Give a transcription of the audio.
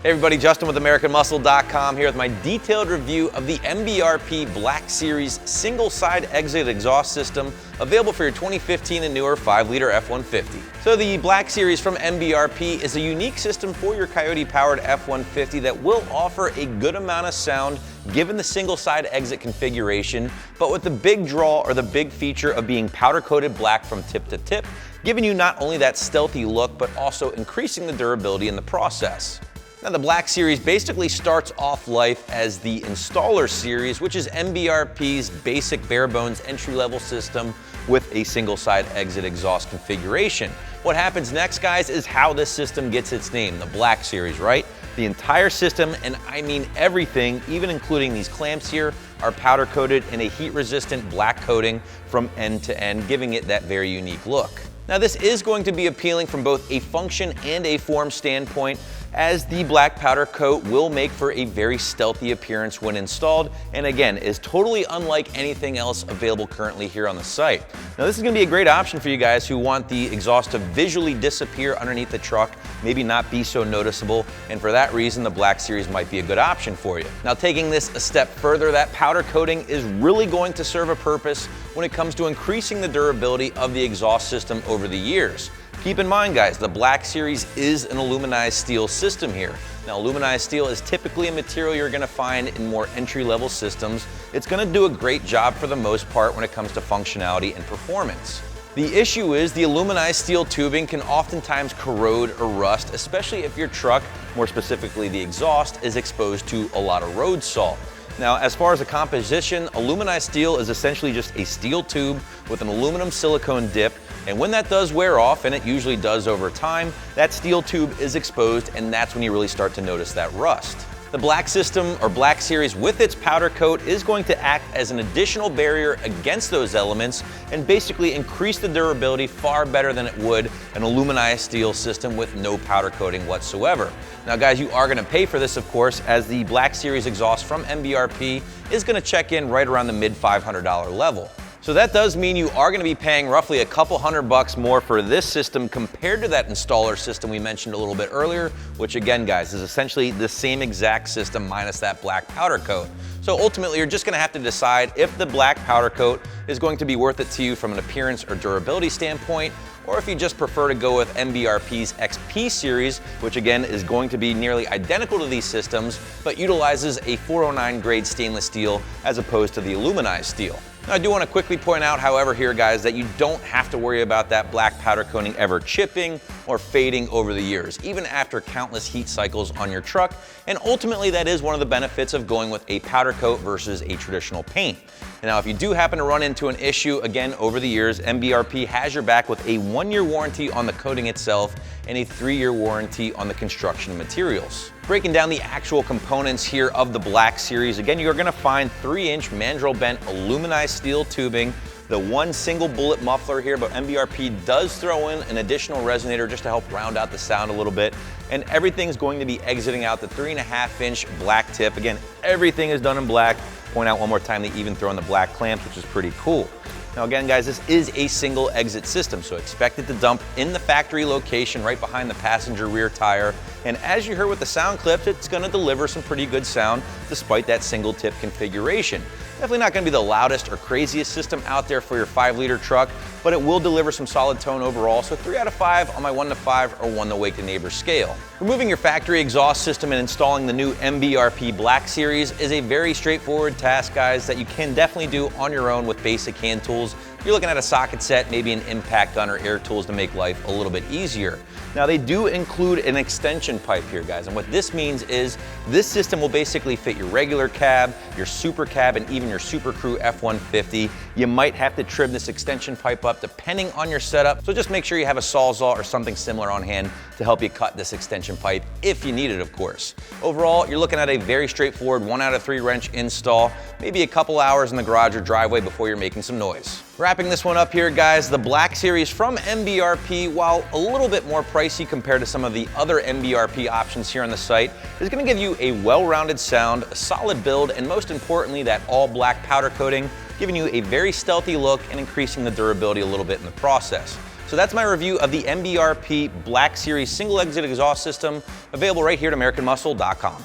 Hey everybody, Justin with AmericanMuscle.com here with my detailed review of the MBRP Black Series single side exit exhaust system available for your 2015 and newer 5-liter F-150. So the Black Series from MBRP is a unique system for your Coyote-powered F-150 that will offer a good amount of sound given the single side exit configuration, but with the big draw or the big feature of being powder coated black from tip to tip, giving you not only that stealthy look, but also increasing the durability in the process. Now the Black Series basically starts off life as the Installer Series, which is MBRP's basic bare bones entry-level system with a single side exit exhaust configuration. What happens next, guys, is how this system gets its name, the Black Series, right? The entire system, and I mean everything, even including these clamps here, are powder coated in a heat-resistant black coating from end to end, giving it that very unique look. Now this is going to be appealing from both a function and a form standpoint, as the black powder coat will make for a very stealthy appearance when installed, and again, is totally unlike anything else available currently here on the site. Now this is going to be a great option for you guys who want the exhaust to visually disappear underneath the truck, maybe not be so noticeable, and for that reason the Black Series might be a good option for you. Now taking this a step further, that powder coating is really going to serve a purpose when it comes to increasing the durability of the exhaust system over the years. Keep in mind, guys, the Black Series is an aluminized steel system here. Now, aluminized steel is typically a material you're going to find in more entry-level systems. It's going to do a great job for the most part when it comes to functionality and performance. The issue is the aluminized steel tubing can oftentimes corrode or rust, especially if your truck, more specifically the exhaust, is exposed to a lot of road salt. Now, as far as the composition, aluminized steel is essentially just a steel tube with an aluminum silicone dip, and when that does wear off, and it usually does over time, that steel tube is exposed, and that's when you really start to notice that rust. The Black system, or Black Series, with its powder coat is going to act as an additional barrier against those elements and basically increase the durability far better than it would an aluminized steel system with no powder coating whatsoever. Now guys, you are going to pay for this, of course, as the Black Series exhaust from MBRP is going to check in right around the mid $500 level. So that does mean you are going to be paying roughly a couple $100 more for this system compared to that installer system we mentioned a little bit earlier, which again, guys, is essentially the same exact system minus that black powder coat. So ultimately, you're just going to have to decide if the black powder coat is going to be worth it to you from an appearance or durability standpoint, or if you just prefer to go with MBRP's XP series, which again is going to be nearly identical to these systems, but utilizes a 409 grade stainless steel as opposed to the aluminized steel. Now, I do want to quickly point out, however, here, guys, that you don't have to worry about that black powder coating ever chipping or fading over the years, even after countless heat cycles on your truck. And ultimately, that is one of the benefits of going with a powder coat versus a traditional paint. Now, if you do happen to run into an issue, again, over the years, MBRP has your back with a 1-year warranty on the coating itself and a 3-year warranty on the construction materials. Breaking down the actual components here of the Black Series, again, you're going to find 3-inch mandrel-bent aluminized steel tubing, the one single bullet muffler here, but MBRP does throw in an additional resonator just to help round out the sound a little bit, and everything's going to be exiting out the 3.5-inch black tip. Again, everything is done in black. Point out one more time, they even throw in the black clamps, which is pretty cool. Now again, guys, this is a single exit system, so expect it to dump in the factory location right behind the passenger rear tire. And as you heard with the sound clips, it's going to deliver some pretty good sound despite that single tip configuration. Definitely not going to be the loudest or craziest system out there for your 5-liter truck, but it will deliver some solid tone overall, so 3 out of 5 on my 1 to 5 or 1 to wake the neighbor scale. Removing your factory exhaust system and installing the new MBRP Black Series is a very straightforward task, guys, that you can definitely do on your own with basic hand tools. You're looking at a socket set, maybe an impact gun or air tools to make life a little bit easier. Now they do include an extension pipe here, guys, and what this means is this system will basically fit your regular cab, your super cab, and even your Super Crew F-150. You might have to trim this extension pipe up depending on your setup, so just make sure you have a Sawzall or something similar on hand to help you cut this extension pipe if you need it, of course. Overall, you're looking at a very straightforward 1 out of 3 wrench install, maybe a couple hours in the garage or driveway before you're making some noise. Wrapping this one up here, guys, the Black Series from MBRP, while a little bit more pricey compared to some of the other MBRP options here on the site, is going to give you a well-rounded sound, a solid build, and most importantly, that all-black powder coating, giving you a very stealthy look and increasing the durability a little bit in the process. So that's my review of the MBRP Black Series single exit exhaust system, available right here at AmericanMuscle.com.